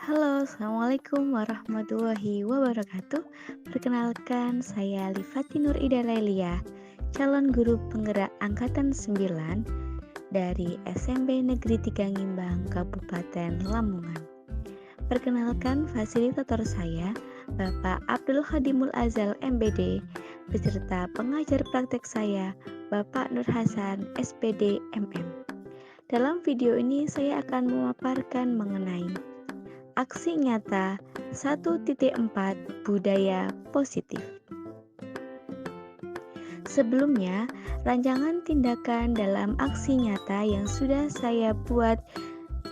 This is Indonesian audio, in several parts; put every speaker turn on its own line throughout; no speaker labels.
Halo, Assalamualaikum warahmatullahi wabarakatuh. Perkenalkan, saya Livati Nur Ida Lailia, calon guru penggerak Angkatan 9 dari SMP Negeri 3 Ngimbang, Kabupaten Lamongan. Perkenalkan, fasilitator saya, Bapak Abdul Khadimul Azal MBD, beserta pengajar praktek saya, Bapak Nur Hasan SPD MM. Dalam video ini saya akan memaparkan mengenai aksi nyata 1.4 budaya positif. Sebelumnya, rancangan tindakan dalam aksi nyata yang sudah saya buat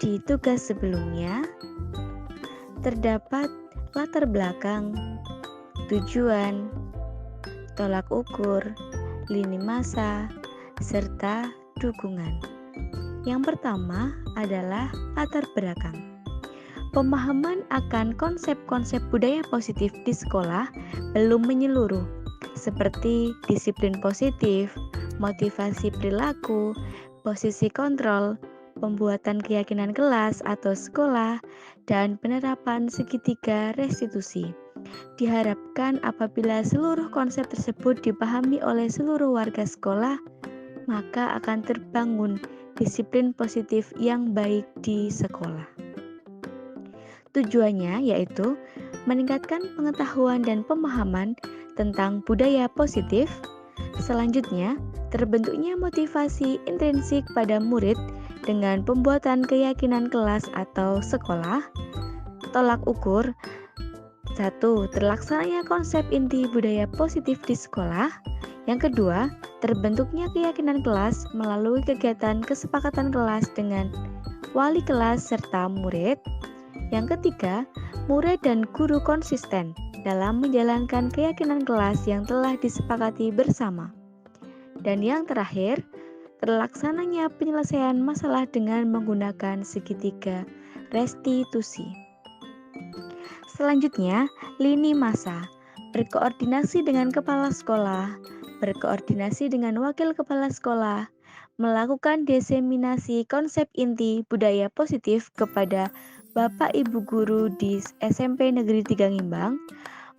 di tugas sebelumnya terdapat latar belakang, tujuan, tolak ukur, lini masa, serta dukungan. Yang pertama adalah latar belakang. Pemahaman akan konsep-konsep budaya positif di sekolah belum menyeluruh, seperti disiplin positif, motivasi perilaku, posisi kontrol, pembuatan keyakinan kelas atau sekolah, dan penerapan segitiga restitusi. Diharapkan apabila seluruh konsep tersebut dipahami oleh seluruh warga sekolah, maka akan terbangun disiplin positif yang baik di sekolah. Tujuannya yaitu meningkatkan pengetahuan dan pemahaman tentang budaya positif. Selanjutnya, terbentuknya motivasi intrinsik pada murid dengan pembuatan keyakinan kelas atau sekolah. Tolak ukur 1. Terlaksananya konsep inti budaya positif di sekolah. Yang kedua, terbentuknya keyakinan kelas melalui kegiatan kesepakatan kelas dengan wali kelas serta murid. Yang ketiga, murid dan guru konsisten dalam menjalankan keyakinan kelas yang telah disepakati bersama. Dan yang terakhir, terlaksananya penyelesaian masalah dengan menggunakan segitiga restitusi. Selanjutnya, lini masa. Berkoordinasi dengan kepala sekolah, berkoordinasi dengan wakil kepala sekolah, melakukan diseminasi konsep inti budaya positif kepada Bapak Ibu guru di SMP Negeri 3 Ngimbang,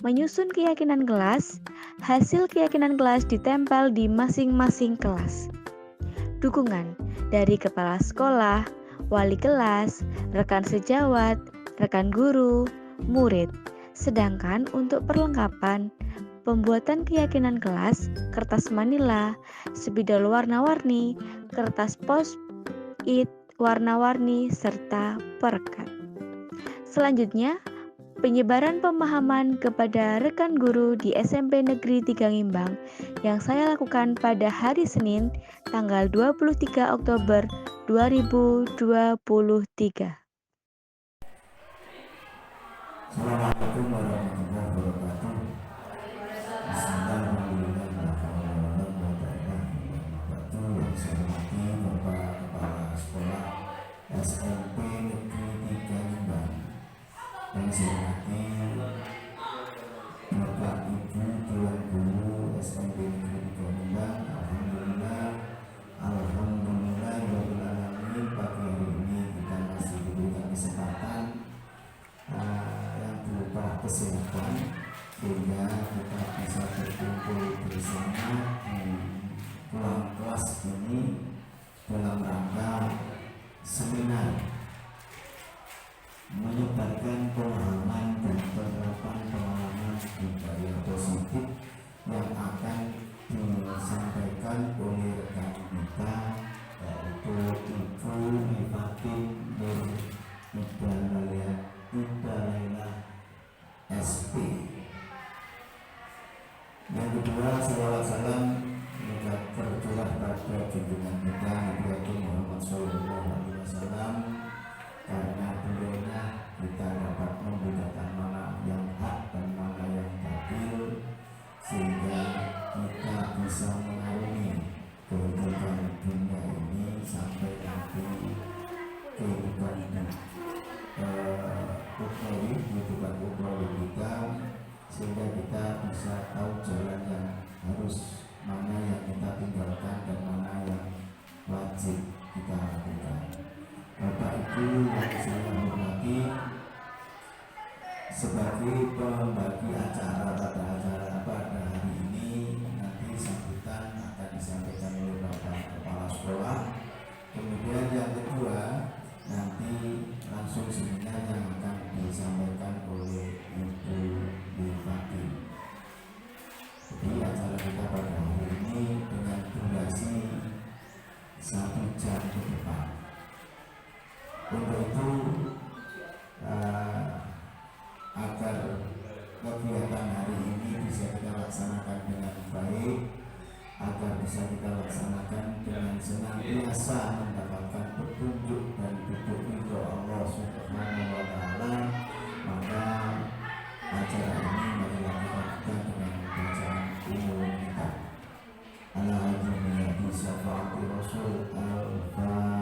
menyusun keyakinan kelas, hasil keyakinan kelas ditempel di masing-masing kelas. Dukungan dari kepala sekolah, wali kelas, rekan sejawat, rekan guru, murid. Sedangkan untuk perlengkapan, pembuatan keyakinan kelas, kertas manila, spidol warna-warni, kertas post-it warna-warni, serta perekat. Selanjutnya, penyebaran pemahaman kepada rekan guru di SMP Negeri 3 Ngimbang yang saya lakukan pada hari Senin, tanggal 23 Oktober 2023.
Assalamualaikum warahmatullahi wabarakatuh. Bismillahirrahmanirrahim. Yang saya hormati Bapak Kepala Sekolah SMP Negeri 3 Ngimbang. Yang saya hormati Bapak Ibu Dewan Guru SMP Negeri 3 Ngimbang. Alhamdulillah pagi hari ini kita masih diberikan kesempatan yang berupa kesehatan sehingga kita bisa berkumpul bersama di ruang kelas ini dalam rangka seminar menyebarkan pemahaman dan penerapan pengalaman budaya positif yang akan disampaikan oleh rekan kita, yaitu Ibu Livati Nur Ida Laila SP. Yang kedua, salawat salam juga tercurah pada junjungan kita Nabi Muhammad SAW, karena beliaunya kita dapat membedakan mana yang hak dan mana yang batil, sehingga kita bisa mengarungi kehidupan dunia ini sampai nanti kehidupan dari pembagi acara pada hari ini, nanti sambutan akan disampaikan oleh Bapak Kepala Sekolah. Kemudian yang kedua, nanti langsung seminar yang akan disampaikan oleh Ibu Bupati. Jadi acara kita pada hari ini dengan durasi 1 jam ke depan. Untuk itu agar kegiatan hari ini bisa kita laksanakan dengan baik, agar bisa kita laksanakan dengan senantiasa mendapatkan petunjuk dan ridho Allah Subhanahu wa Ta'ala, maka acara ini marilah kita lakukan dengan bacaan umum kita. Alhamdulillah bisyafaati Rasul Al-Fatihah.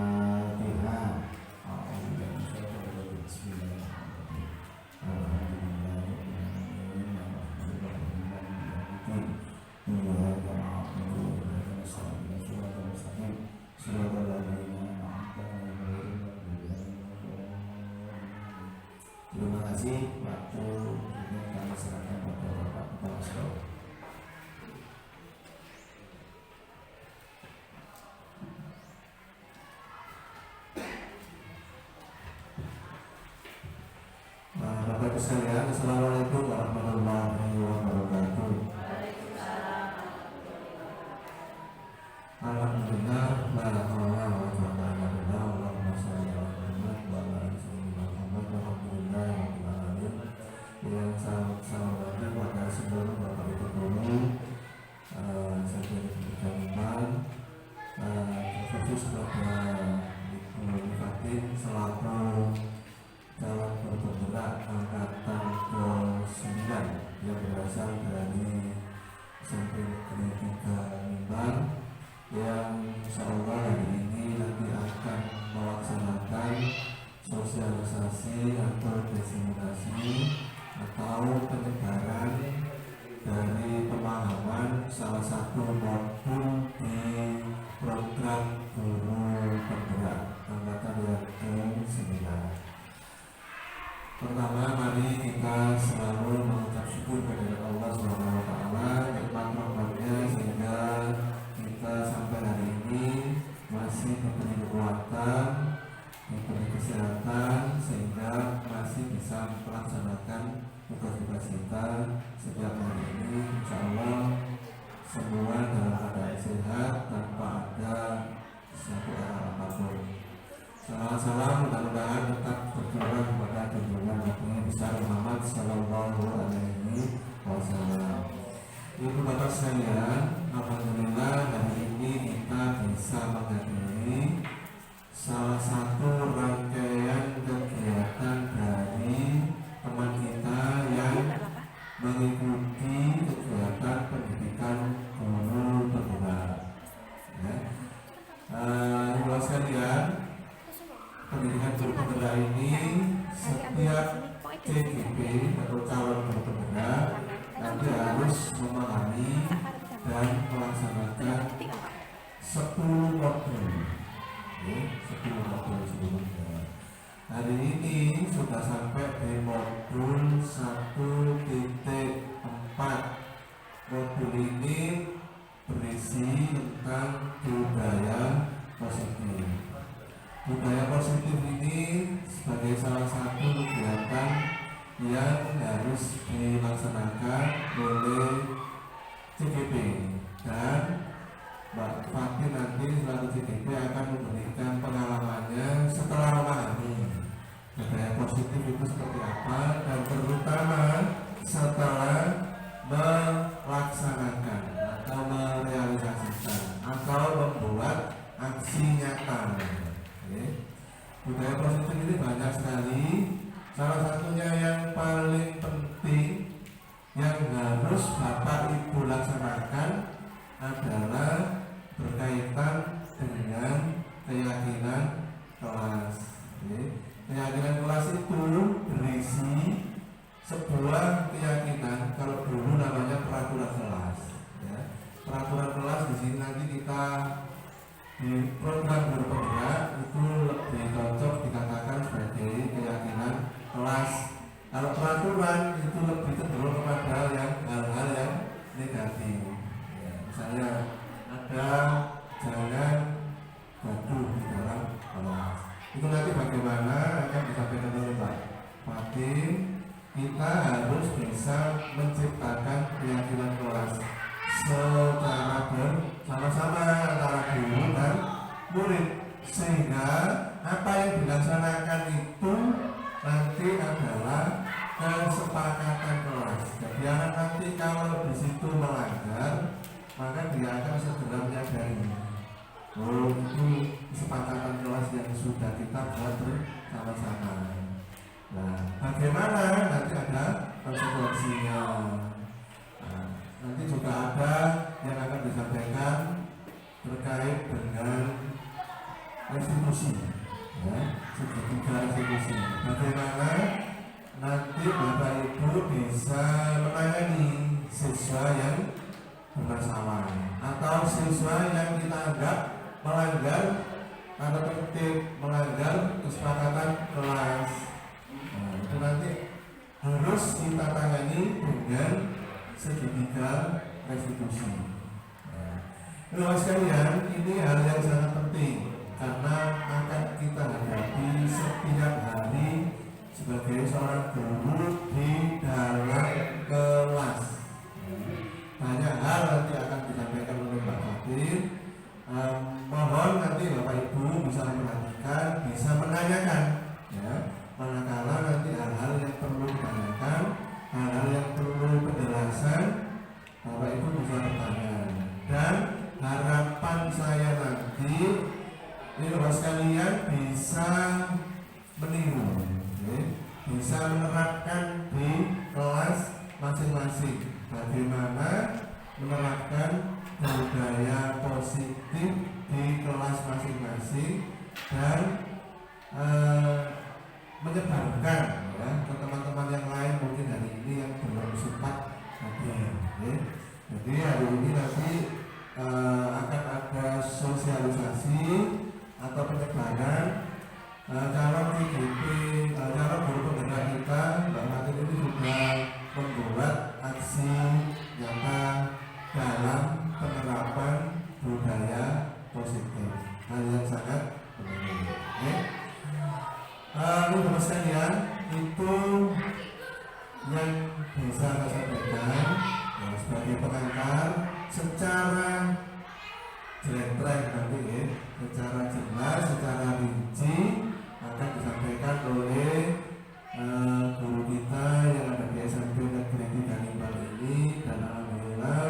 Terima kasih. Waktu ini kami serahkan kepada Bapak Kepala Sekolah. Bapak Ibu sekalian, Assalamualaikum warahmatullahi wabarakatuh. Alhamdulillah, la haula wa la quwwata illa billah. Allahumma shalli ala Muhammad wa ala ali sayyidina Muhammad. Alhamdulillah rabbil alamin. Yang saya pada seluruh Bapak Ibu guru, saya diberikan iman, khusus kepada Ibu Bupati selaku calon berpenggerak angkatan ke-9 yang berasal dari SMP Negeri 3 Nimbang, yang insyaallah hari ini nanti akan melaksanakan sosialisasi atau diseminasi atau penyebaran dari pemahaman salah satu modul di program guru penggerak angkatan yang ke-9. Pertama, mari kita selalu mengucap syukur kepada Allah Subhanahu wa Ta'ala, nikmat rahmatnya sehingga kita sampai hari ini masih diberi kekuatan, diberi kesehatan, sehingga masih bisa melaksanakan tugas-tugas kita setiap hari ini. Insya Allah semua dalam keadaan sehat tanpa ada suatu arah apapun. Salam mudah-mudahan tetap berjuang kepada junjungan Nabi besar Muhammad Sallallahu Alaihi Wasallam. Ibu bapak sekalian, alhamdulillah hari ini kita bisa menghadiri salah satu rangkaian kegiatan dari teman kita yang mengikuti kegiatan pendidikan guru penggerak. Ibu sekalian, pendidikan guru penggerak ini setiap CGP atau calon guru penggerak nanti harus memahami dan melaksanakan 10 modul, 10 modul sebelumnya. Hari ini sudah sampai di modul 1.4. Modul ini berisi tentang budaya positif. Budaya positif ini sebagai salah satu kegiatan yang harus dilaksanakan oleh CGP, dan Mbak Fatih nanti selaku CGP akan memberikan pengalamannya setelah memahami budaya positif itu seperti apa, dan terutama setelah melaksanakan atau merealisasikan atau membuat aksi nyata. Budaya positif ini banyak sekali. Salah satunya yang paling penting yang harus Bapak Ibu laksanakan adalah berkaitan dengan keyakinan kelas. Keyakinan kelas itu berisi sebuah keyakinan, kalau dulu namanya peraturan kelas. Peraturan kelas di sini nanti kita di program guru penggerak itu lebih cocok dikatakan sebagai keyakinan kelas Kalau peraturan itu lebih cenderung kepada hal-hal yang negatif. Ya, misalnya ada jangan gaduh di dalam kelas. Itu nanti bagaimana akan disampaikan oleh Pak Fatin. Kita harus bisa menciptakan keyakinan kelas secara bersama-sama antara guru dan murid, sehingga apa yang dilaksanakan itu nanti adalah kesepakatan kelas. Jadi anak nanti kalau di situ melanggar, maka dia akan segera menyadari, oh itu kesepakatan kelas yang sudah kita buat bersama-sama. Nah, bagaimana nanti ada konsekuensinya. Nah, nanti juga ada yang akan disampaikan terkait dengan restitusi, ya, segitiga restitusi. Bagaimana nanti Bapak Ibu bisa menangani siswa yang bermasalah atau siswa yang kita anggap melanggar tanda tertib, melanggar kesepakatan kelas. Nah, itu nanti harus kita tangani dengan segitiga restitusi. Nah, sekalian, ini hal yang sangat penting karena akan kita hadapi setiap hari sebagai seorang guru di dalam kelas. Banyak hal nanti akan disampaikan oleh Pak Fatin. Mohon nanti Bapak Ibu bisa memperhatikan, bisa menanyakan, ya, manakala nanti hal-hal yang perlu ditanyakan, hal-hal yang perlu penjelasan, Bapak Ibu bisa bertanya. Dan harapan saya nanti ini Bapak sekalian bisa meniru, ya, bisa menerapkan di kelas masing-masing. Bagaimana menerapkan budaya positif di kelas masing-masing dan menyebarkan, ya, ke teman-teman yang lain mungkin hari ini yang belum sempat hadir. Ya. Jadi hari ini nanti akan ada sosialisasi atau penyebaran calon PGP, calon guru penggerak kita. Mbak Fatin ini sudah membuat aksi nyata dalam penerapan budaya positif, hal yang sangat penting. Bapak sekalian, itu yang bisa saya sampaikan, ya, sebagai pengantar secara jelas nanti, ya, secara jelas, secara rinci akan disampaikan oleh guru kita yang ada di SMP Negeri 3 Limbang ini, dan alhamdulillah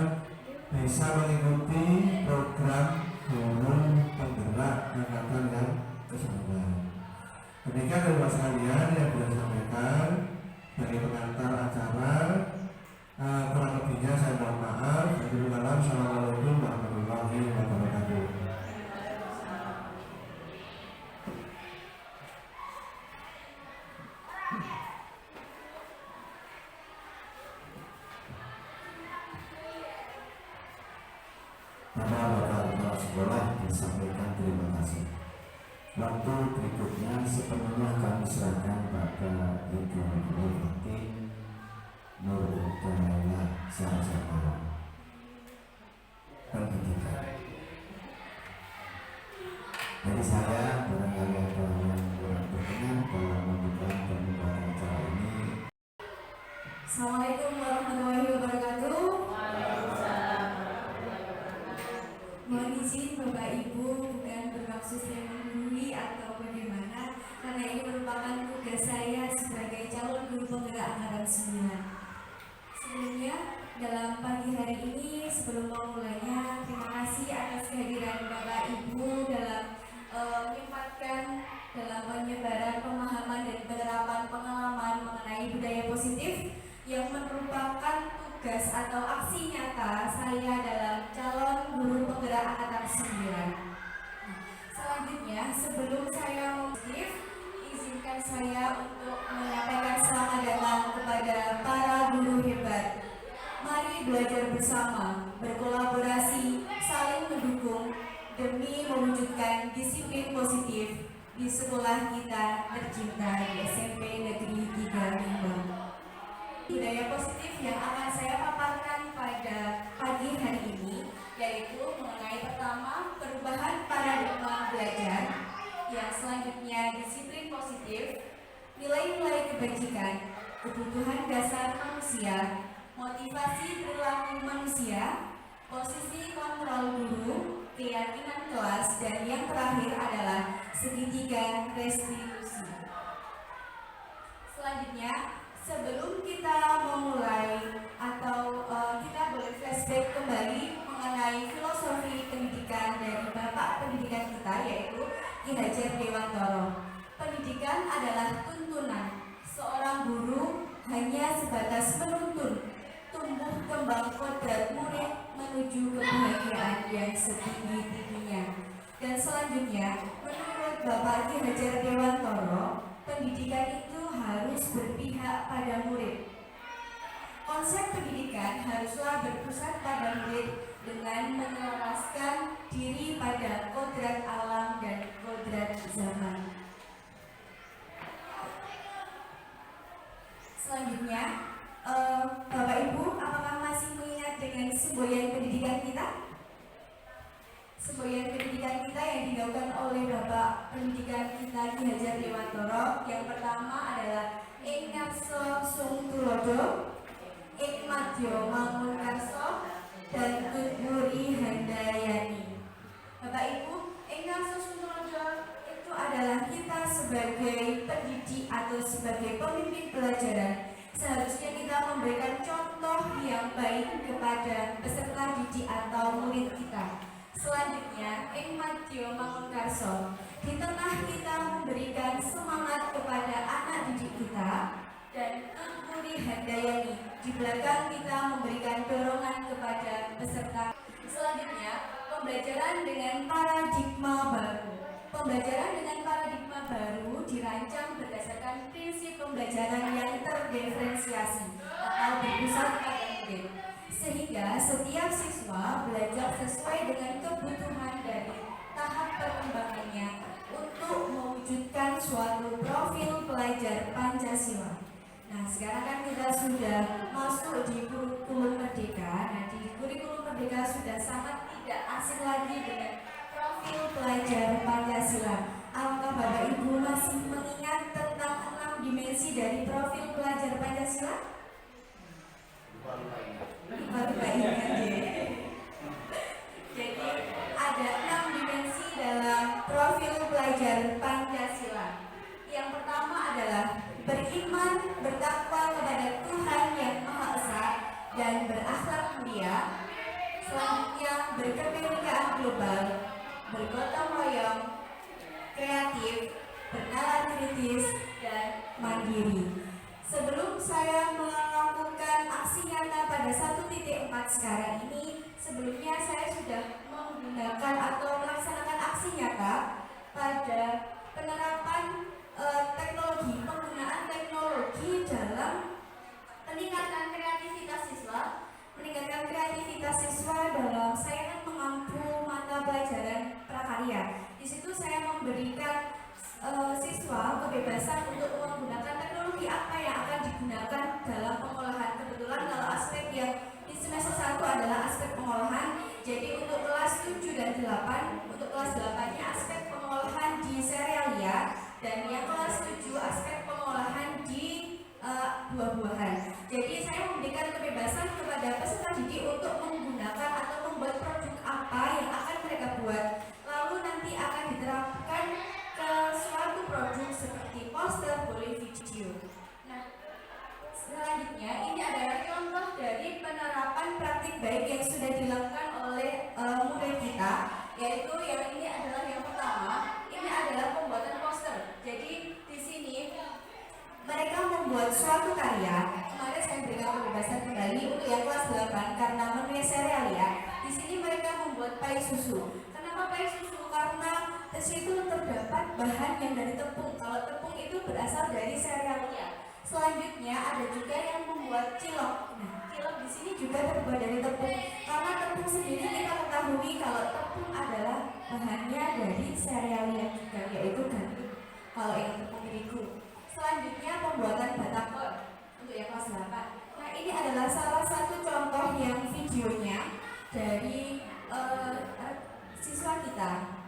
bisa mengikuti program guru penggerak angkatan yang ke-9. Demikian dari Bapak sekalian yang bisa disampaikan dari pengantar acara. Kurang lebihnya saya mohon maaf. Assalamualaikum warahmatullahi wabarakatuh. Bapak kepala sekolah disampaikan terima kasih. Waktu berikutnya sepenuhnya kami serahkan pada Ibu Guru Fatin Nur Hidayah Sarjana Pendidikan. Jadi saya barangkali ada yang kurang berkenan dalam membuka pembukaan acara ini.
Assalamualaikum warahmatullahi wabarakatuh. Mohon izin Bapak Ibu, bukan bermaksud yang menggurui atau bagaimana, karena ini merupakan tugas saya sebagai calon guru penggerak angkatan 9. Sebelumnya, dalam pagi hari ini, sebelum memulainya, terima kasih atas kehadiran Bapak Ibu dalam menyempatkan dalam penyebaran pemahaman dan penerapan pengalaman mengenai budaya positif yang merupakan tugas atau aksi nyata saya dalam calon guru penggerak angkatan 9. Selanjutnya, sebelum saya positif, izinkan saya untuk menyampaikan selamat datang kepada para guru hebat. Mari belajar bersama, berkolaborasi, saling mendukung demi mewujudkan disiplin positif di sekolah kita tercinta di SMP Negeri 3 Limbang. yang akan saya paparkan pada pagi hari ini, yaitu mengenai pertama perubahan paradigma belajar, yang selanjutnya disiplin positif, nilai-nilai kebajikan, kebutuhan dasar manusia, motivasi perilaku manusia, posisi kontrol guru, keyakinan kelas, dan yang terakhir adalah segitiga restitusi. Selanjutnya, sebelum kita memulai atau kita boleh flashback kembali mengenai filosofi pendidikan dari Bapak Pendidikan kita, yaitu Ki Hajar Dewantoro. Pendidikan adalah tuntunan. Seorang guru hanya sebatas menuntun tumbuh kembang kodrat murid menuju kebahagiaan yang setinggi-tingginya. Dan selanjutnya, menurut Bapak Ki Hajar Dewantoro, pendidikan itu harus berpihak pada murid. Konsep pendidikan haruslah berpusat pada murid dengan menyelaraskan diri pada kodrat alam dan kodrat zaman. Selanjutnya, Bapak Ibu, apakah masih mengingat dengan semboyan pendidikan kita? Semboyan pendidikan kita yang digaungkan oleh Bapak Pendidikan kita Ki Hajar Dewantoro. Yang pertama adalah Ing Ngarso Sung Tulodo, Ing Madya Mangunkarso, dan Tutmuri Handayani. Bapak Ibu, Ing Ngarso Sung Tulodo itu adalah kita sebagai pendidik atau sebagai pemimpin pelajaran. Seharusnya kita memberikan contoh yang baik kepada peserta didik atau murid kita. Selanjutnya, Ing Madya Mangunkarso, di tengah kita memberikan semangat kepada anak didik kita, dan Tutmuri Handayani, di belakang kita memberikan dorongan kepada peserta. Selanjutnya, pembelajaran dengan paradigma baru. Pembelajaran dengan paradigma baru dirancang berdasarkan prinsip pembelajaran yang terdiferensiasi atau berpusat pada murid, sehingga setiap siswa belajar sesuai dengan kebutuhan dari tahap perkembangannya untuk mewujudkan suatu profil pelajar Pancasila. Nah, sekarang kan kita sudah masuk di kurikulum Merdeka. Nah, di kurikulum Merdeka sudah sangat tidak asing lagi dengan profil pelajar Pancasila. Apakah Bapak Ibu masih mengingat tentang 6 dimensi dari profil pelajar Pancasila? Baru ingat ya. Jadi ada 6 dimensi dalam profil pelajar Pancasila. Yang pertama adalah beriman, bertakwa kepada Tuhan Yang Maha Esa dan berakhlak mulia. Selanjutnya berkebinekaan global, bergotong royong, kreatif, bernalar kritis, dan mandiri. Sebelum saya melakukan aksi nyata pada 1.4 sekarang ini, sebelumnya saya sudah menggunakan atau melaksanakan aksi nyata pada penerapan teknologi, penggunaan teknologi dalam meningkatkan kreativitas siswa dalam saya mengampu mata pelajaran prakarya. Di situ saya memberikan siswa kebebasan untuk menggunakan teknologi apa yang akan digunakan dalam pengolahan. Kebetulan kalau aspek yang di semester 1 adalah aspek pengolahan. Jadi untuk kelas 7 dan 8, untuk kelas 8-nya aspek pengolahan di serealia, dan yang kelas 7 aspek pengolahan di buah-buahan. Jadi saya memberikan kebebasan kepada peserta didik untuk menggunakan atau membuat produk apa yang akan mereka buat. Lalu nanti akan diterapkan ke suatu produk seperti poster, boleh video. Nah, selanjutnya ini adalah contoh dari penerapan praktik baik yang sudah dilakukan oleh murid kita, yaitu yang ini adalah yang pertama. Ini adalah pembuatan poster. Jadi di sini mereka membuat suatu karya. Kemarin saya berikan kebebasan kembali untuk yang kelas 8 karena menunya serealia. Di sini mereka membuat pai susu. Kenapa pai susu? Karena di situ terdapat bahan yang dari tepung. Kalau tepung itu berasal dari serealia. Selanjutnya ada juga yang membuat cilok. Nah, cilok di sini juga terbuat dari tepung. Karena tepung sendiri kita ketahui kalau tepung adalah bahannya dari serealia juga, yaitu gandum. Kalau yang tepung terigu. Selanjutnya pembuatan batagor untuk yang kelas 8. Nah, ini adalah salah satu contoh yang videonya dari siswa kita.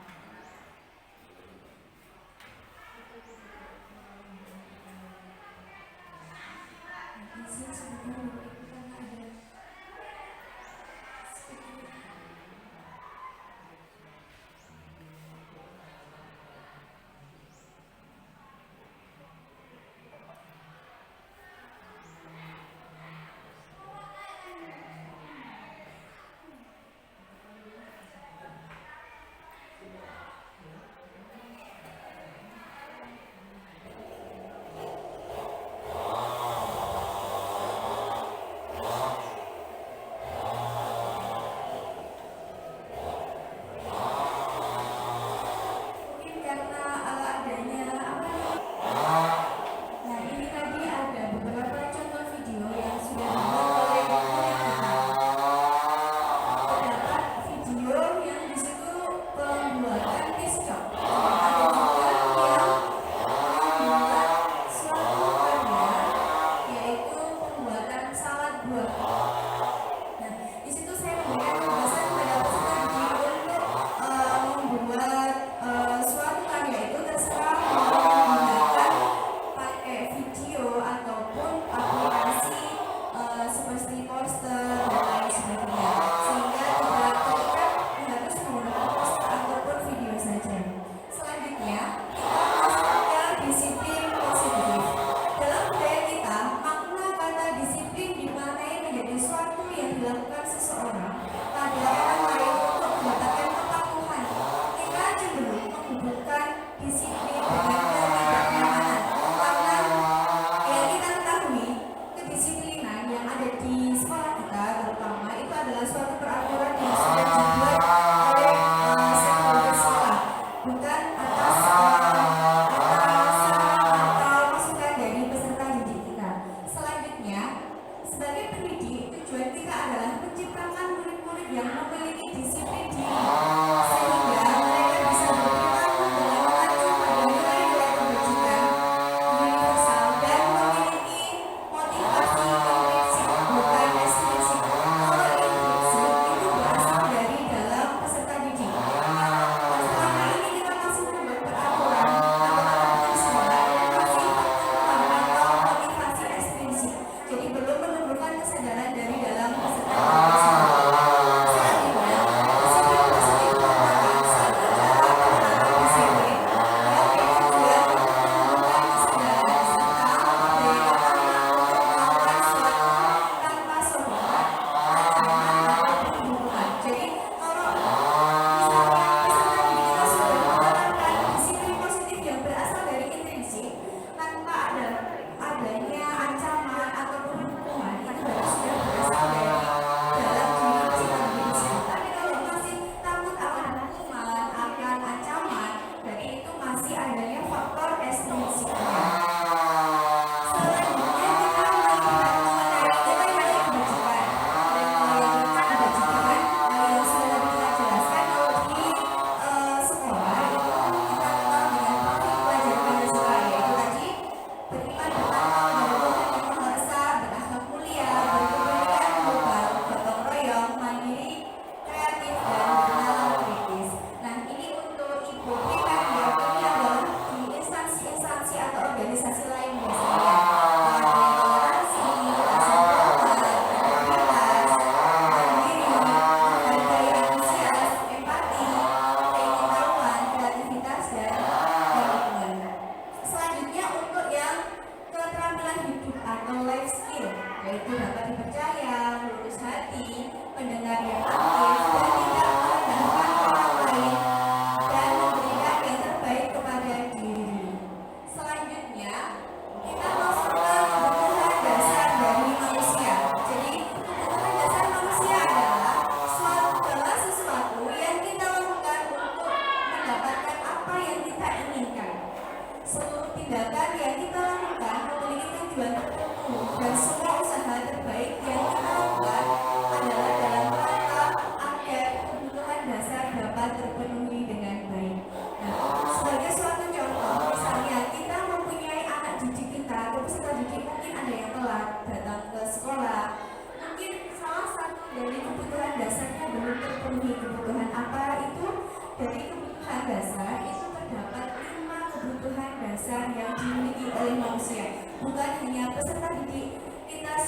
datang ke sekolah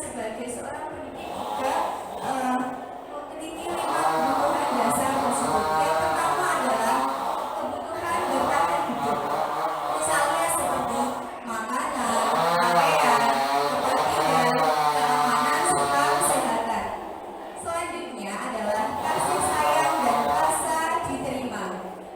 sebagai seorang pendidik juga memiliki 5 kebutuhan dasar tersebut. Yang pertama adalah kebutuhan bertahan hidup. Misalnya seperti makanan, pakaian, tempat tinggal, keamanan, serta kesehatan. Selanjutnya adalah kasih sayang dan rasa diterima.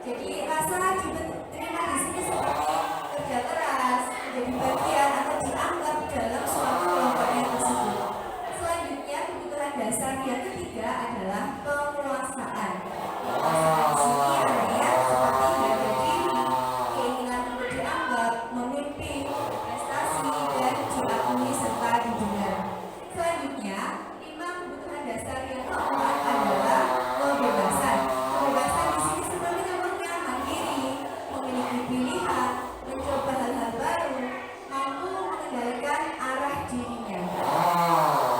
Jadi rasa diterima di sini seperti kerja keras, menjadi bagian atau dianggap dalam suatu kelompoknya tersebut. Selanjutnya kebutuhan dasar yang ketiga adalah penguasaan. Penguasaan di sini artinya seperti harga diri, keinginan untuk dianggap, memimpin, berprestasi, dan diakui serta didengar. Selanjutnya, 5 kebutuhan dasar yang keempat adalah kebebasan. Kebebasan di sini seperti contohnya mandiri, memiliki pilihan, mencoba hal-hal baru, mampu mengendalikan arah dirinya.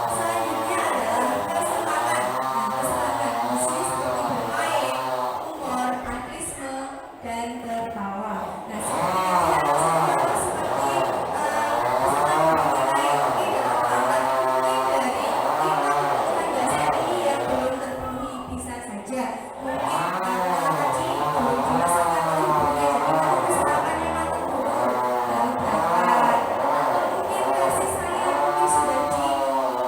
Selanjutnya adalah kesenangan. Kesenangan di sini seperti bermain, humor, aktivisme, dan tertawa. Nah, sebenarnya tidak semua seperti kesenangan mengenai mungkin dalam hal mungkin dari 5 kebutuhan dasar ini yang belum terpenuhi bisa saja. Mungkin tadi belum dirasakan oleh ibunya, jadi kalau misalkan memang terburuk lalu berangkat, atau mungkin kasih sayang mungkin sudah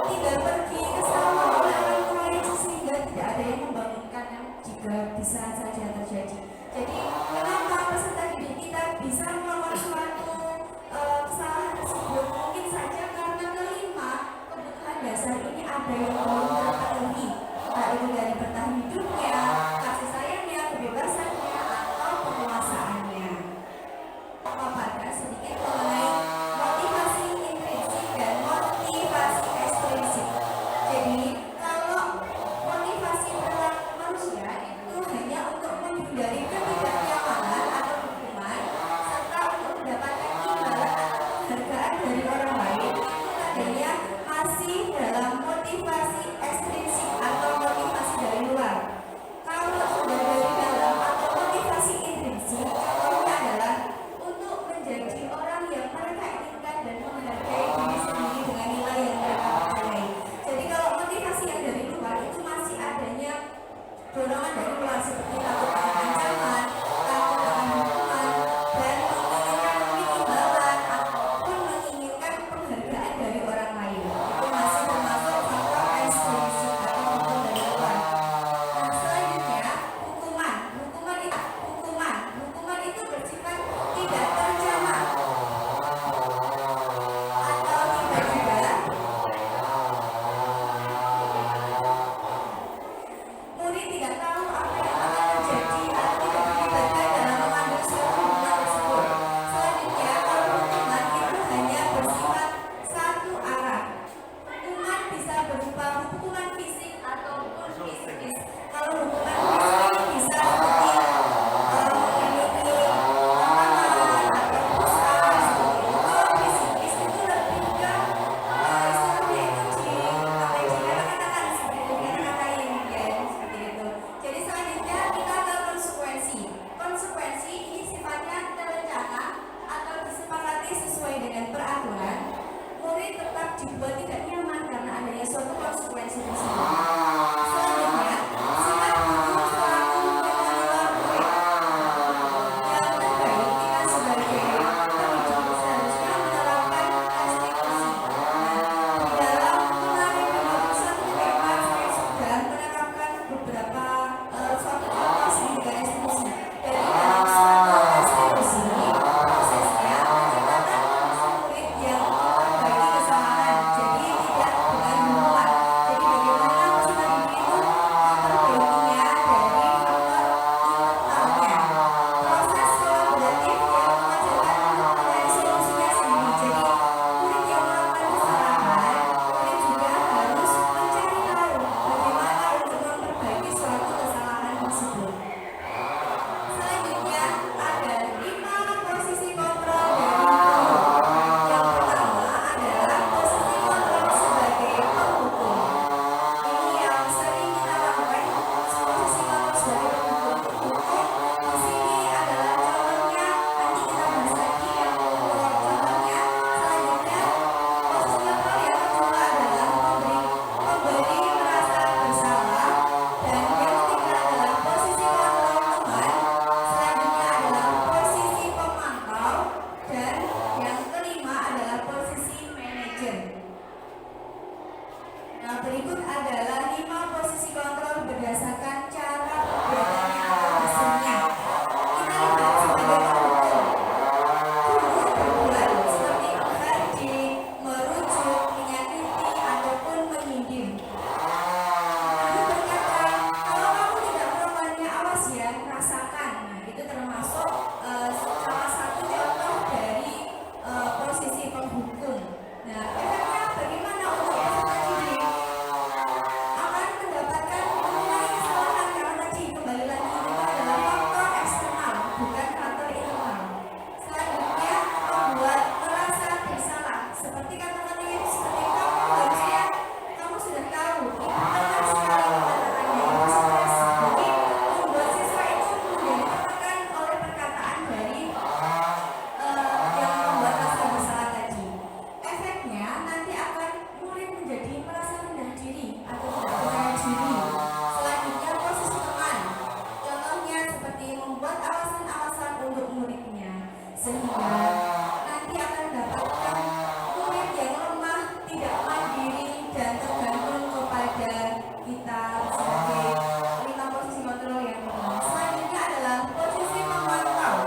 ditinggal pergi ke sawah oleh orang tuanya sehingga tidak ada yang membangunkan, yang juga bisa saja terjadi. Jadi kenapa peserta didik kita bisa melakukan suatu kesalahan tersebut? Mungkin saja karena kelima kebutuhan dasar ini ada yang belum terpenuhi, entah itu dari bertahan hidupnya, kasih sayangnya, kebebasannya, atau penguasaannya. Paparkan sedikit mengenai motivasi intrinsik dan motivasi ekstrinsik. Jadi kalau motivasi perilaku manusia itu hanya untuk menghindari ketidaknyamanan atau hukuman serta untuk mendapatkan imbalan atau penghargaan dari orang lain, itu adanya masih dalam motivasi ekstrinsik atau motivasi dari luar. Kalau sudah dari dalam atau motivasi intrinsik, contohnya adalah untuk menjadi orang yang mereka inginkan dan menghargai diri sendiri dengan nilai yang mereka percayai. Jadi kalau motivasi yang dari luar itu masih adanya dorongan dari luar seperti takut akan ancaman, takut akan hukuman, dan menginginkan mungkin imbalan ataupun menginginkan penghargaan dari orang lain. Itu masih termasuk faktor ekstrinsik atau faktor dari luar. Nah, selanjutnya hukuman. Hukuman itu bersifat tidak terjamah atau tiba-tiba. Murid tidak tahu apa yang akan terjadi atau tidak dilibatkan dalam mengambil suatu hukuman tersebut. Selanjutnya, kalau hukuman itu hanya bersifat satu arah. Hukuman bisa berupa hukuman fisik ataupun psikis. Kalau hukuman fisik bisa seperti memiliki lapangan atau pusat seperti itu. Kalau psikis itu lebih ke istilahnya itu dikata-katain seperti itu, dikata-katain mungkin seperti itu. Jadi selanjutnya kita ke konsekuensi. Konsekuensi ini sifatnya terencana atau disepakati sesuai dengan peraturan. Murid tetap dibuat tidak nyaman karena adanya suatu konsekuensi tersebut. Selanjutnya, sifat guru selaku mengelola murid. Yang terbaik kita sebagai pendidik seharusnya menerapkan restitusi. Nah, di dalam kemarin 21 tema saya sudah menerapkan beberapa suatu contoh sehingga restitusi. Dari dalam suatu restitusi, prosesnya menciptakan murid yang berbagi kesamaan, jadi tidak dengan hukuman. Jadi bagaimana manajer. Nah, berikut adalah 5 posisi kontrol berdasarkan cara perbuatannya atau hasilnya. Kita lihat sebagai penghukum. Guru berbuat seperti menghardik, merujuk, menyakiti, ataupun menyindir. Guru berkata, kalau kamu tidak melakukannya, awas ya, rasakan. Nah, itu termasuk salah satu contoh dari posisi penghukum. Nah, efeknya bagaimana untuk peserta didik? Akan mendapatkan mengulangi kesalahan karena tadi kembali lagi itu adalah faktor eksternal, bukan faktor internal. Selanjutnya, membuat merasa bersalah. Seperti kata-kata yang seperti kamu harusnya, kamu sudah tahu, itu benar sekali kata-katanya, itu stres. Jadi, membuat siswa itu menjadi tertekan oleh perkataan dari yang membuat rasa bersalah tadi. Efeknya nanti akan murid menjadi merasa rendah diri atau tidak percaya diri. Selanjutnya posisi teman. Contohnya seperti membuat alasan-alasan untuk muridnya, sehingga nanti akan mendapatkan murid yang lemah, tidak mandiri, dan tergantung kepada kita sebagai 5 posisi kontrol yang lemah. Selanjutnya adalah posisi memantau.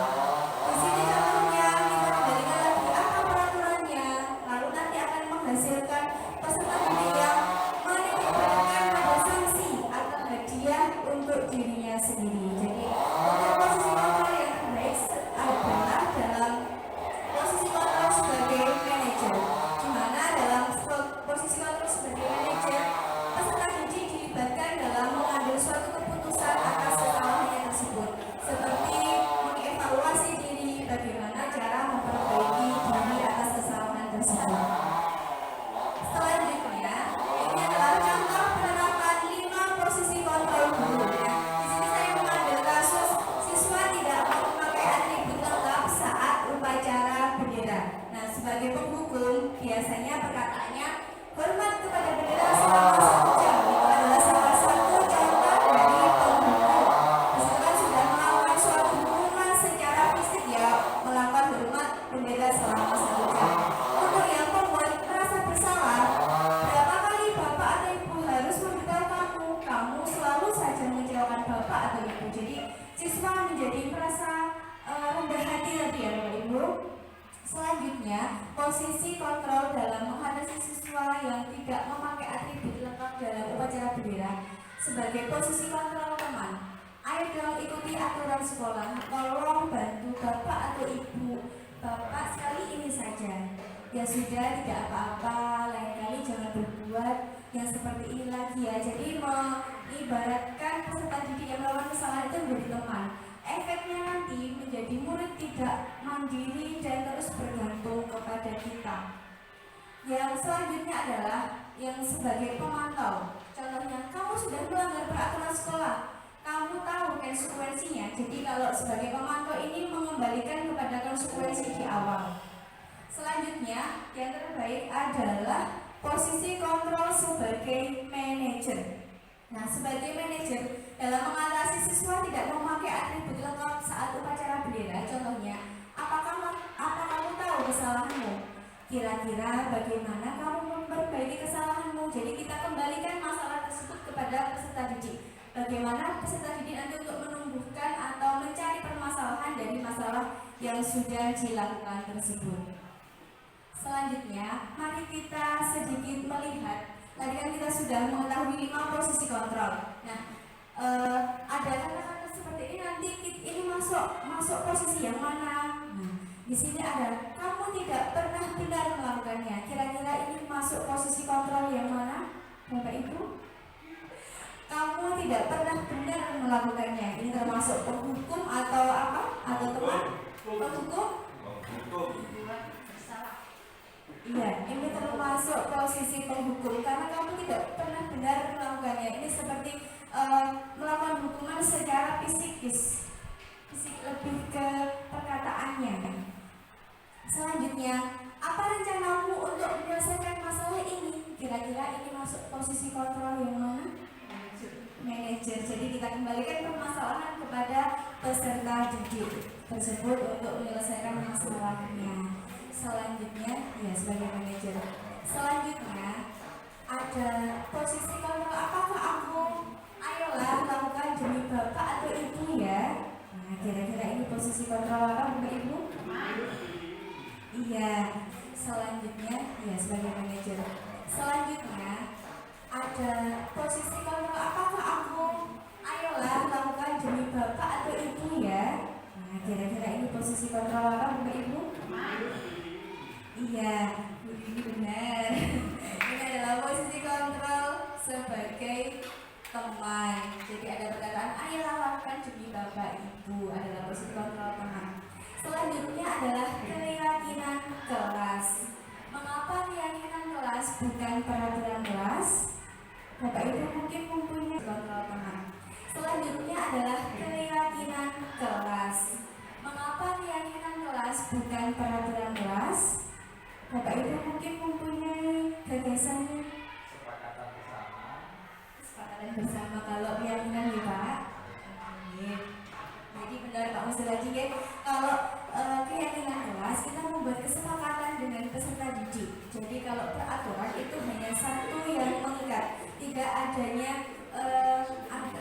Di sini contohnya kita kembalikan lagi apa peraturannya, lalu nanti akan menghasilkan peserta didik yang menitik beratkan pada sanksi atau hadiah untuk dirinya sendiri. Jadi untuk posisi kontrol yang terbaik adalah dalam posisi kontrol sebagai manajer, di mana dalam posisi kontrol sebagai manajer peserta didik dilibatkan dalam mengambil suatu keputusan atas kesalahannya tersebut, seperti mengevaluasi diri, bagaimana cara memperbaiki diri atas kesalahan tersebut. Selanjutnya, ini adalah contoh penerapan 5 posisi kontrol guru. Nah, di sini saya mengambil kasus siswa tidak memakai atribut lengkap saat upacara bendera. Nah, sebagai penghukum, biasanya perkataannya hormat kepada bendera selama 1 jam. Itu adalah salah satu contoh dari penghukum. Misalkan sudah melakukan suatu hukuman secara fisik ya, melakukan hormat bendera selama 1 jam. Untuk yang membuat merasa bersalah, berapa kali bapak atau ibu harus memberitahu kamu, kamu selalu saja mengecewakan bapak atau ibu. Jadi siswa menjadi merasa rendah hati tadi ya Bapak Ibu. Selanjutnya, posisi kontrol dalam mengatasi siswa yang tidak memakai atribut lengkap dalam upacara bendera sebagai posisi kontrol teman. Ayo dong ikuti aturan sekolah, tolong bantu bapak atau ibu. Bapak sekali ini saja. Ya sudah, tidak apa-apa, lain kali jangan berbuat yang seperti ini lagi ya. Jadi mengibaratkan peserta didik yang melakukan kesalahan itu menjadi teman. Efeknya nanti menjadi murid tidak mandiri dan terus bergantung kepada kita. Yang selanjutnya adalah yang sebagai pemantau. Contohnya, kamu sudah melanggar peraturan sekolah, kamu tahu konsekuensinya. Jadi kalau sebagai pemantau ini mengembalikan kepada konsekuensi di awal. Selanjutnya, yang terbaik adalah posisi kontrol sebagai manajer. Nah, sebagai manajer dalam mengatasi siswa tidak memakai atribut lengkap saat upacara bendera, contohnya, apa kamu tahu kesalahanmu? Kira-kira bagaimana kamu memperbaiki kesalahanmu? Jadi kita kembalikan masalah tersebut kepada peserta didik. Bagaimana peserta didik nanti untuk menumbuhkan atau mencari permasalahan dari masalah yang sudah dilakukan tersebut. Selanjutnya, mari kita sedikit melihat. Tadi kan kita sudah mengetahui 5 posisi kontrol. Nah, ada kata-kata seperti ini nanti ini masuk posisi yang mana? Nah, di sini ada kamu tidak pernah benar melakukannya. Kira-kira ini masuk posisi kontrol yang mana, Bapak Ibu? Kamu tidak pernah benar melakukannya. Ini termasuk penghukum atau apa? Atau teman? Penghukum? Iya, ini termasuk posisi penghukum karena kamu tidak pernah benar melakukannya. Ini seperti melakukan hukuman secara psikis, lebih ke perkataannya. Selanjutnya, apa rencanamu untuk menyelesaikan masalah ini? Kira-kira ini masuk posisi kontrol yang mana? Manajer. Jadi kita kembalikan permasalahan kepada peserta didik tersebut untuk menyelesaikan masalahnya. Selanjutnya, ya sebagai manajer. Selanjutnya ada posisi kontrol apakah aku, ayolah lakukan demi bapak atau ibu ya. Nah kira-kira ini posisi kontrol apa Bapak Ibu? Iya. Selanjutnya ya sebagai manajer. Selanjutnya ada posisi kontrol apakah aku, ayolah lakukan demi bapak atau ibu ya. Nah kira-kira ini posisi kontrol apa Bapak Ibu? Iya, ini benar. Ini adalah posisi kontrol sebagai teman. Jadi ada perkataan ayolah lakukan demi bapak ibu adalah posisi kontrol teman. Selanjutnya adalah keyakinan kelas. Mengapa keyakinan kelas bukan peraturan kelas? Bapak ibu mungkin mempunyai kontrol teman. Selanjutnya adalah keyakinan kelas. Mengapa keyakinan kelas bukan peraturan kelas? Bapak Ibu mungkin mempunyai gagasannya. Kesepakatan bersama kalau keyakinan ya Pak. Jadi benar Pak Mesti lagi ya. Kalau keyakinan kelas kita membuat kesepakatan dengan peserta didik. Jadi kalau peraturan itu hanya satu yang mengikat, tidak adanya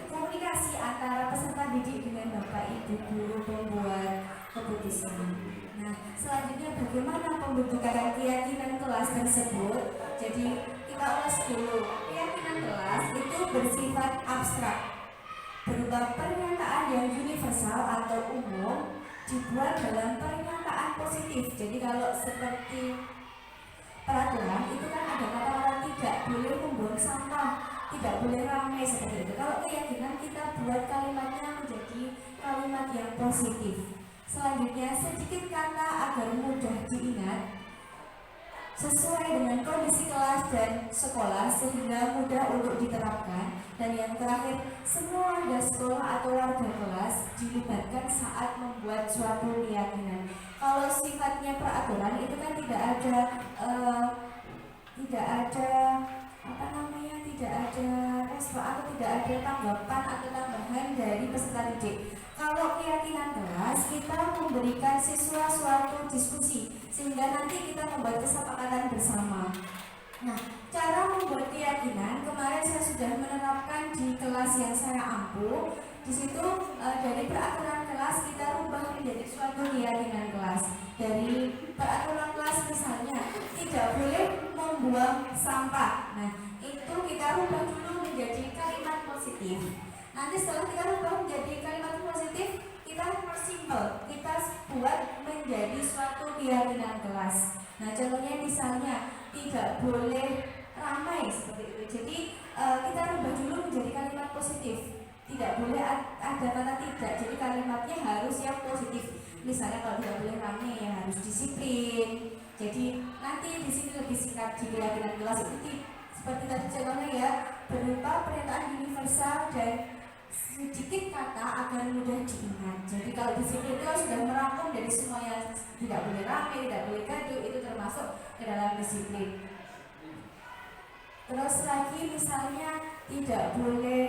komunikasi antara peserta didik dengan Bapak Ibu guru pembuat keputusan. Nah, selanjutnya bagaimana pembentukan keyakinan kelas tersebut? Jadi kita ulas dulu. Keyakinan kelas itu bersifat abstrak, berupa pernyataan yang universal atau umum dibuat dalam pernyataan positif. Jadi kalau seperti peraturan itu kan ada kata-kata tidak boleh membuang sampah, tidak boleh ramai seperti itu. Kalau keyakinan kita buat kalimatnya menjadi kalimat yang positif. Selanjutnya sedikit kata agar mudah diingat, sesuai dengan kondisi kelas dan sekolah sehingga mudah untuk diterapkan. Dan yang terakhir, semua warga sekolah atau warga kelas dilibatkan saat membuat suatu keyakinan. Kalau sifatnya peraturan itu kan tidak ada respon atau tidak ada tanggapan atau tambahan dari peserta didik. Kalau keyakinan kelas, kita memberikan siswa suatu diskusi sehingga nanti kita membuat kesepakatan bersama. Nah, cara membuat keyakinan kemarin saya sudah menerapkan di kelas yang saya ampu. Di situ dari peraturan kelas kita rubah menjadi suatu keyakinan kelas. Dari peraturan kelas misalnya tidak boleh membuang sampah. Nah, itu kita rubah dulu menjadi kalimat positif. Nanti setelah kita rubah menjadi kalimat positif, kita persimpel, kita buat menjadi suatu keyakinan kelas. Nah, contohnya misalnya tidak boleh ramai seperti itu. Jadi kita rubah dulu menjadi kalimat positif. Tidak boleh ada kata tidak. Jadi kalimatnya harus yang positif. Misalnya kalau tidak boleh ramai ya harus disiplin. Jadi nanti di sini lebih singkat di keyakinan kelas itu seperti tadi contohnya ya, berupa pernyataan universal dan sedikit kata agar mudah diingat. Jadi kalau disiplin itu sudah merangkum dari semua yang tidak boleh ramai, tidak boleh gaduh, itu termasuk ke dalam disiplin. Terus lagi misalnya tidak boleh,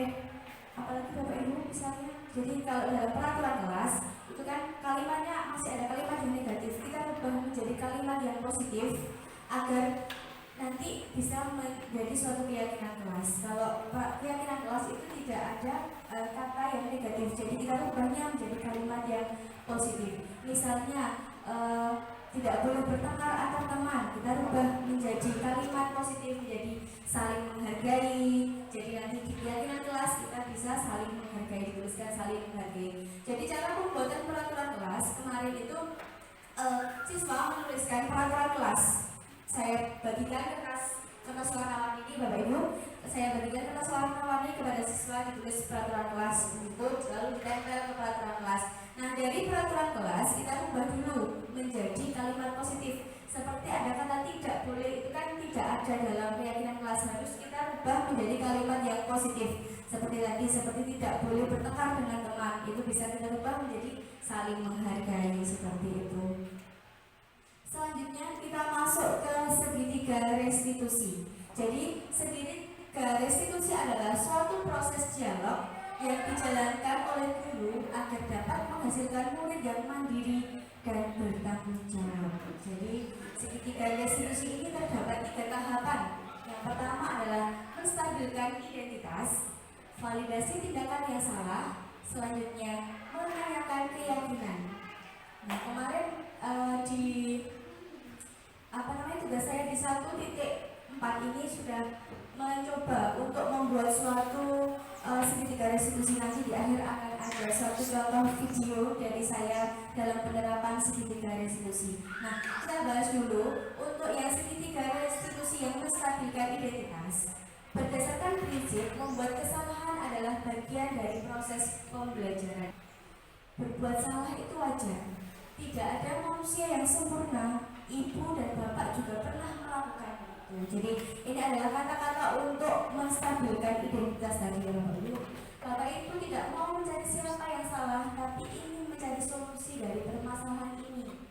apalagi Bapak Ibu misalnya. Jadi kalau dalam peraturan kelas itu kan kalimatnya masih ada kalimat yang negatif, kita rubah menjadi kalimat yang positif agar nanti bisa menjadi suatu keyakinan kelas. Kalau keyakinan kelas itu tidak ada kata yang negatif, jadi kita rubahnya menjadi kalimat yang positif. Misalnya tidak boleh bertengkar antar teman, kita rubah menjadi kalimat positif menjadi saling menghargai. Jadi nanti di keyakinan kelas kita bisa saling menghargai, dituliskan saling menghargai. Jadi cara pembuatan peraturan kelas kemarin itu siswa menuliskan peraturan kelas. Saya bagikan kertas warna-warni ini Bapak Ibu. Saya bagikan kertas warna-warni kepada siswa, ditulis peraturan kelas itu lalu ditempel ke peraturan kelas. Nah dari peraturan kelas kita ubah dulu menjadi kalimat positif. Seperti ada kata tidak boleh, itu kan tidak ada dalam keyakinan kelas, harus kita ubah menjadi kalimat yang positif. Seperti tadi, seperti tidak boleh bertengkar dengan teman, itu bisa kita ubah menjadi saling menghargai seperti itu. Selanjutnya kita masuk ke segitiga restitusi. Jadi segitiga restitusi adalah suatu proses dialog yang dijalankan oleh guru agar dapat menghasilkan murid yang mandiri dan bertanggung jawab. Jadi segitiga restitusi ini terdapat 3 tahapan. menstabilkan identitas, validasi tindakan yang salah, selanjutnya menanyakan keyakinan. Nah, kemarin di tugas saya di 1.4 ini sudah mencoba untuk membuat suatu segitiga restitusi. Nanti di akhir akan ada suatu contoh video dari saya dalam penerapan segitiga restitusi. Nah, kita bahas dulu untuk yang segitiga restitusi yang menstabilkan identitas. Berdasarkan prinsip, membuat kesalahan adalah bagian dari proses pembelajaran. Berbuat salah itu wajar. Tidak ada manusia yang sempurna. Ibu dan bapak juga pernah melakukan itu. Jadi ini adalah kata-kata untuk menstabilkan identitas dari Bapak Ibu. Bapak Ibu tidak mau mencari siapa yang salah, tapi ingin mencari solusi dari permasalahan ini.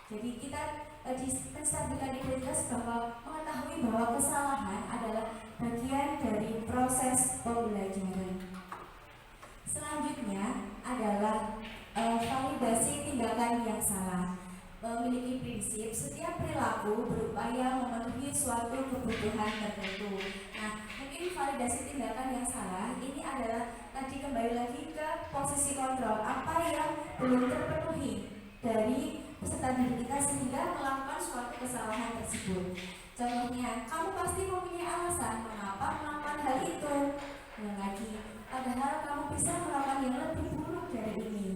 Jadi kita menstabilkan identitas bahwa mengetahui bahwa kesalahan adalah bagian dari proses pembelajaran. Selanjutnya adalah validasi tindakan yang salah. Memiliki prinsip setiap perilaku berupaya memenuhi suatu kebutuhan tertentu. Nah, mungkin validasi tindakan yang salah ini adalah tadi kembali lagi ke posisi kontrol, apa yang belum terpenuhi dari peserta didik kita sehingga melakukan suatu kesalahan tersebut. Contohnya, kamu pasti mempunyai alasan mengapa melakukan hal itu. Dan lagi, padahal kamu bisa melakukan yang lebih buruk dari ini.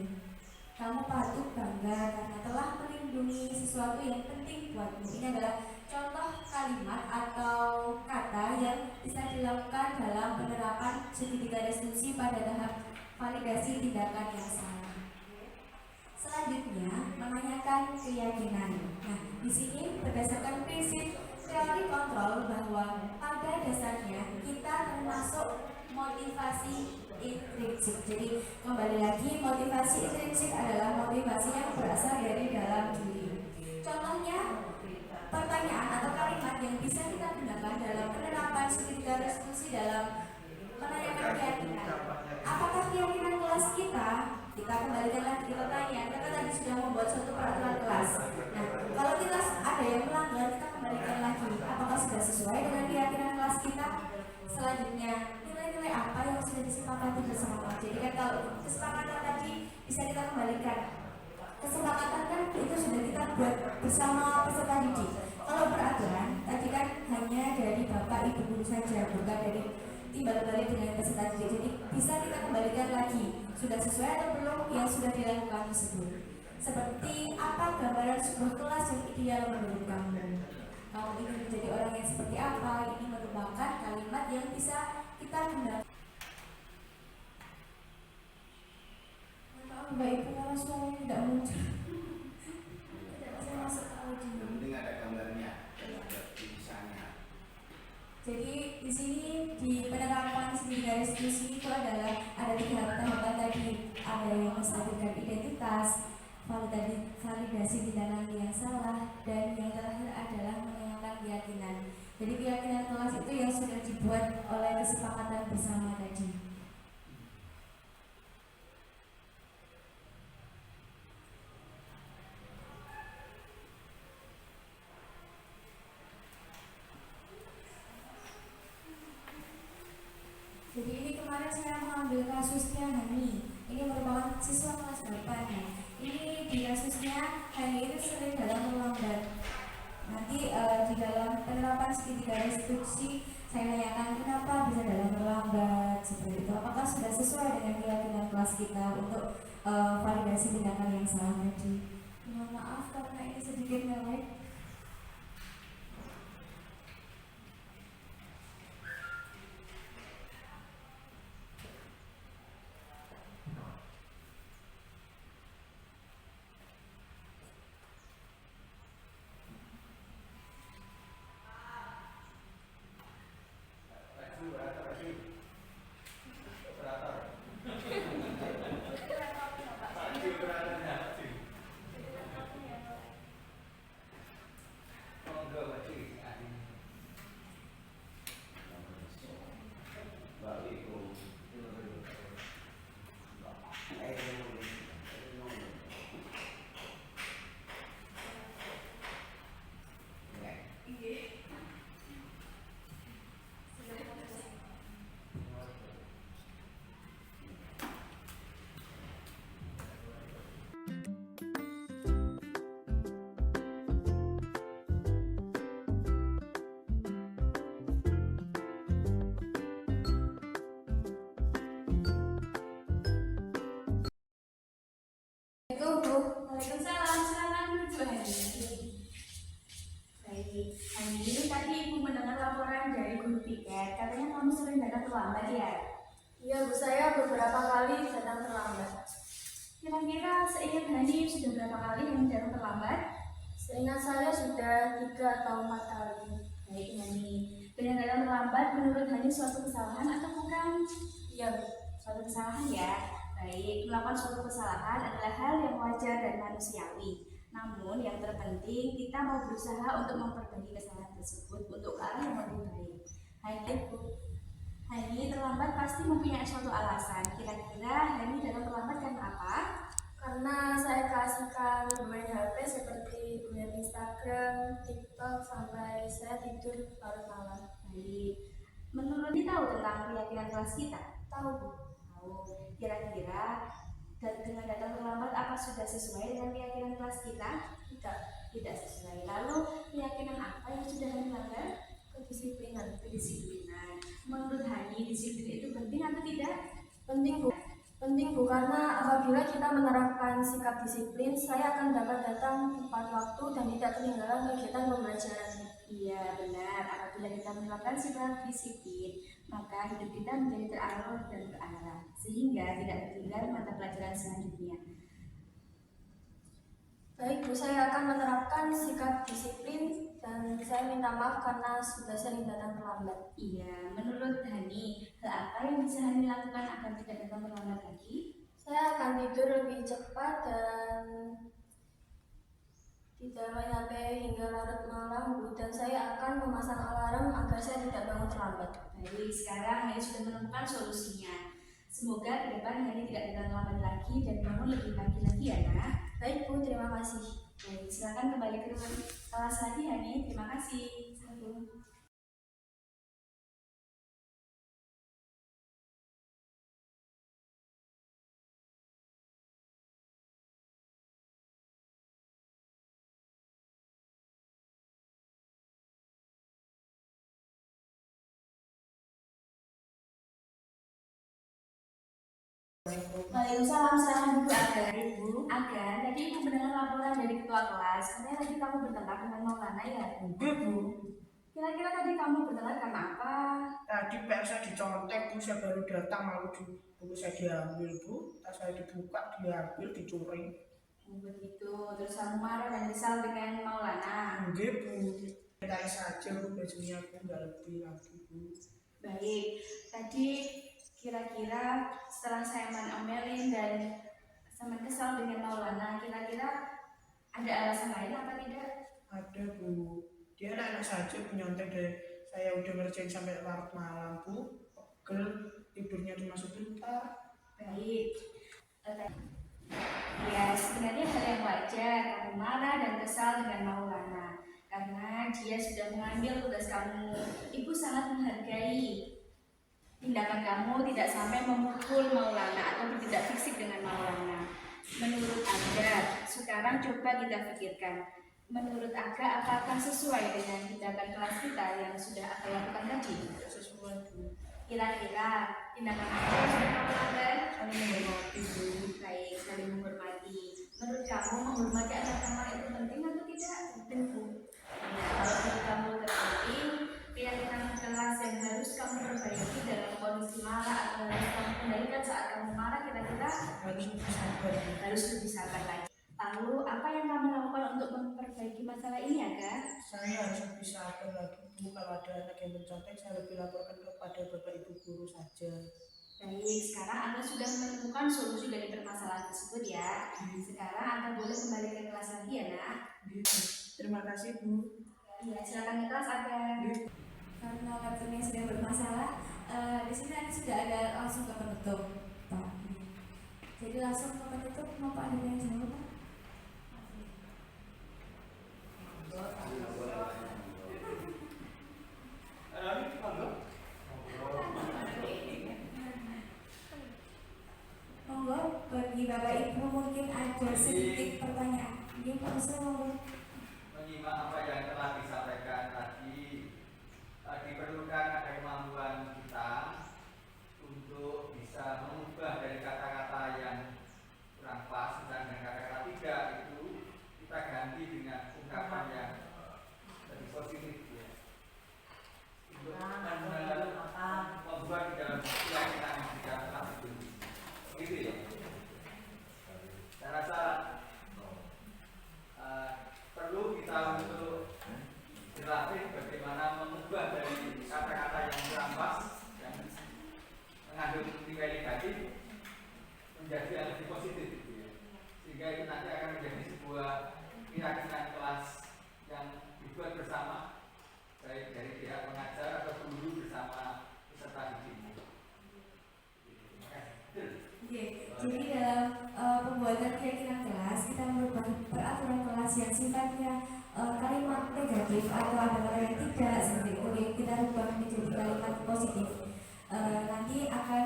Kamu patut bangga karena telah melindungi sesuatu yang penting buatmu. Ini adalah contoh kalimat atau kata yang bisa dilakukan dalam penerapan segitiga restitusi pada tahap validasi tindakan yang salah. Selanjutnya, menanyakan keyakinan. Nah, di sini berdasarkan prinsip teori kontrol bahwa pada dasarnya kita termasuk motivasi intrinsik. Jadi kembali lagi, motivasi intrinsik adalah motivasi yang berasal dari dalam diri. Contohnya, pertanyaan atau kalimat yang bisa kita gunakan dalam penerapan segitiga restitusi dalam menanyakan keyakinan. Apakah keyakinan kelas kita? Kita kembalikan lagi ke pertanyaan. Kita tadi sudah membuat suatu peraturan kelas. Nah, kalau kita ada yang melanggar, kita kembalikan lagi. Apakah sudah sesuai dengan keyakinan kelas kita? Selanjutnya, nilai-nilai apa yang sudah disepakati bersama. Jadi kan kalau kesepakatan tadi bisa kita kembalikan. Kesepakatan kan itu sudah kita buat bersama peserta didik. Kalau peraturan tadi kan hanya dari bapak ibu guru saja, bukan dari timbal balik dengan peserta didik. Jadi bisa kita kembalikan lagi, sudah sesuai atau belum yang sudah dilakukan tersebut. Seperti apa gambaran sebuah kelas yang ideal menurut kamu? Kamu ingin menjadi orang yang seperti apa? Ini merupakan kalimat yang bisa kita gunakan. Maaf Mbak Ibu, karena suaranya tidak muncul. Tidak bisa masuk ke audio.
Yang penting ada gambarnya, ada tulisannya.
Jadi di sini di penerapan segitiga restitusi itu adalah ada 3 tahapan tadi. Ada yang menstabilkan identitas, validasi tindakan yang salah, dan yang terakhir adalah menanyakan keyakinan. Jadi keyakinan kelas itu yang sudah dibuat oleh kesepakatan bersama tadi. Jadi ini kemarin saya mengambil kasusnya Hani. Ini merupakan siswa kelas 8 ya. Ini di kasusnya Hani itu sering dalam melambat. Nanti di dalam penerapan segitiga restitusi saya tanyakan kenapa bisa dalam melambat seperti itu. Apakah sudah sesuai dengan keyakinan kelas kita untuk validasi tindakan yang salah tadi. Mohon maaf karena ini sedikit melek. chat, katanya kamu sering datang terlambat ya?
Iya Bu, saya beberapa kali datang terlambat.
Kira-kira seingat Hani sudah berapa kali Hani datang terlambat?
Seingat saya sudah 3 atau 4 kali.
Baik Hani, dengan datang terlambat menurut Hani suatu kesalahan atau bukan?
Iya Bu.
Suatu kesalahan ya. Baik, melakukan suatu kesalahan adalah hal yang wajar dan manusiawi. Namun yang terpenting kita mau berusaha untuk memperbaiki kesalahan tersebut untuk ke arah yang lebih baik. Hani terlambat pasti mempunyai suatu alasan. Kira-kira Hani datang terlambat karena apa?
Karena saya keasikan bermain HP seperti main Instagram, TikTok, sampai saya tidur larut malam.
Baik, menurut Hani tahu tentang keyakinan kelas kita?
Tahu Bu?
Tahu. Kira-kira dengan datang terlambat apa sudah sesuai dengan keyakinan kelas kita? Tidak sesuai. Lalu keyakinan apa yang sudah Hani langgar?
Kedisiplinan.
Kedisiplinan. Menurut Hani, disiplin itu penting atau tidak?
Penting Bu. Penting Bu, karena apabila kita menerapkan sikap disiplin, saya akan dapat datang tepat waktu dan tidak ketinggalan kegiatan pembelajaran.
Iya benar, apabila kita menerapkan sikap disiplin, maka hidup kita menjadi terarah dan terarah, sehingga tidak tertinggal mata pelajaran selanjutnya.
Baik Bu, saya akan menerapkan sikap disiplin dan saya minta maaf karena sudah sering datang terlambat.
Iya, menurut Hani, hal apa yang bisa Hani lakukan agar tidak datang terlambat lagi?
Saya akan tidur lebih cepat dan tidak main HP hingga larut malam Bu, dan saya akan memasang alarm agar saya tidak bangun terlambat.
Baik, sekarang Hani sudah menemukan solusinya. Semoga ke depan Hani tidak datang terlambat lagi dan bangun lebih pagi lagi ya nak.
Baik Bu, terima kasih.
Baik, silakan kembali ke kelas lagi Hani. Terima kasih. Waalaikumsalam, selamat duduk Agar. Agar, tadi ibu mendengar laporan dari ketua kelas. Katanya tadi kamu bertengkar dengan Maulana ya?
Enggak Bu,
Kira-kira tadi kamu bertengkar karena apa?
tadi PR saya dicontek Bu, saya baru datang lalu buku saya diambil Bu, tas saya dibuka, diambil, dicuri.
Begitu, terus kamu marah dan kesal dengan Maulana.
Enggak Bu, kayak saja Bu, bajunya Bu, enggak lebih lagi Bu.
Baik, tadi kira-kira setelah saya omelin dan sama kesal dengan Maulana, kira-kira ada alasan lain apa tidak?
Ada Bu, dia enak saja Bu, nyontek deh. Saya udah ngerjain sampai larut malam Bu, pegel, tidurnya cuma sebentar.
Baik, ya sebenarnya hal yang wajar kamu marah dan kesal dengan Maulana karena dia sudah mengambil tugas kamu. Ibu sangat menghargai tindakan kamu tidak sampai memukul Maulana atau bertindak fisik dengan Maulana. Menurut Aga, sekarang coba kita pikirkan. Menurut Aga, apakah sesuai dengan tindakan kelas kita yang sudah Aga lakukan tadi?
Sesuai Bu,
Kira-kira tindakan apa yang sudah kamu lakukan?
saling menghormati Bu.
Baik, saling menghormati. Menurut kamu menghormati anak teman itu penting atau tidak?
Penting Bu.
Nah, kalau menurut kamu terpenting, keyakinan kelas yang harus kamu perbaiki dalam kondisi marah atau harus kamu kendalikan saat kamu marah, kira-kira
Harus lebih sabar Bu.
harus lebih sabar lagi. Lalu, apa yang kamu lakukan untuk memperbaiki masalah ini, Aga?
Saya harus lebih sabar lagi Bu, kalau ada anak yang mencontek saya lebih laporkan kepada Bapak Ibu guru saja.
Baik, sekarang Anda sudah menemukan solusi dari permasalahan tersebut ya. Sekarang Anda boleh kembali ke kelas lagi ya, nak.
Gitu. Terima kasih Bu.
Iya, silakan ke kelas Aga. Karena laptopnya sedang bermasalah, di sini nanti sudah ada langsung ke penutup, Pak. Jadi langsung ke penutup, mau Pak ada yang jawab, Pak? Monggo, bagi Bapak Ibu mungkin ada sedikit pertanyaan. Ini Pak Ustaz, monggo.
Menyimak apa yang telah disampaikan tadi, diperlukan ada kemampuan kita untuk bisa mengubah dari kata-kata yang kurang pas dan kata-kata tidak itu kita ganti dengan ungkapan yang lebih positif ya. Untuk
kelas yang sifatnya kalimat negatif atau ada kata yang tidak seperti itu, kita rubah menjadi kalimat positif. Nanti akan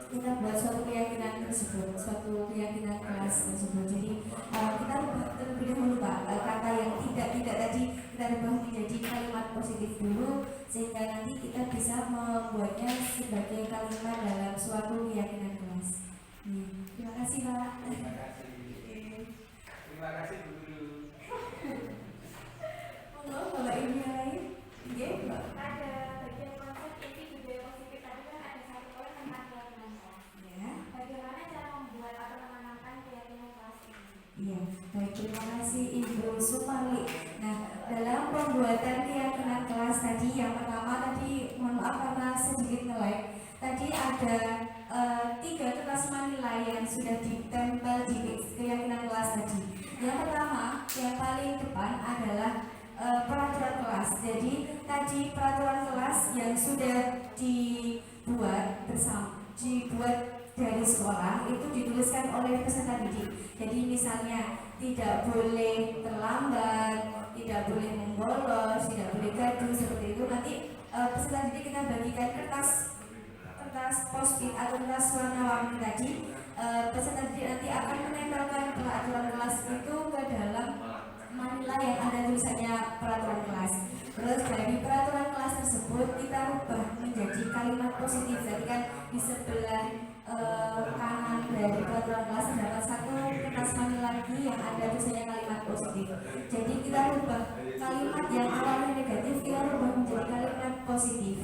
kita buat suatu keyakinan tersebut, suatu keyakinan kelas tersebut. Jadi kita rubah terlebih dahulu Pak, kata yang tidak tadi kita rubah menjadi kalimat positif dulu, sehingga nanti kita bisa membuatnya sebagai kalimat dalam suatu keyakinan kelas. Terima kasih Pak.
Terima kasih Bu Guru.
Monggo Bapak Ibu yang lain. Iya, Mbak.
Ada bagian konsep inti budaya positif tadi kan ada satu poin tentang keyakinan kelas.
Ya.
Bagaimana cara membuat atau menanamkan keyakinan kelas ini?
Iya, baik, terima kasih Ibu Supali. Nah, dalam pembuatan keyakinan kelas tadi, yang pertama tadi, mohon maaf karena sedikit nge-lag. Tadi ada 3 kertas manila yang sudah ditempel di keyakinan kelas tadi. Yang pertama, yang paling depan adalah peraturan kelas. Jadi tadi peraturan kelas yang sudah dibuat dari sekolah itu dituliskan oleh peserta didik. Jadi misalnya tidak boleh terlambat, tidak boleh membolos, tidak boleh gaduh, seperti itu. Nanti peserta didik kita bagikan kertas post-it atau kertas warna-warni tadi. Peserta didik nanti akan menempelkan peraturan kelas itu ke dalam manila yang ada tulisannya peraturan kelas. Terus dari peraturan kelas tersebut kita rubah menjadi kalimat positif. Jadi kan di sebelah kanan dari peraturan kelas terdapat satu kertas manila lagi yang ada tulisannya kalimat positif. Jadi kita rubah kalimat yang awalnya negatif, kita rubah menjadi kalimat positif.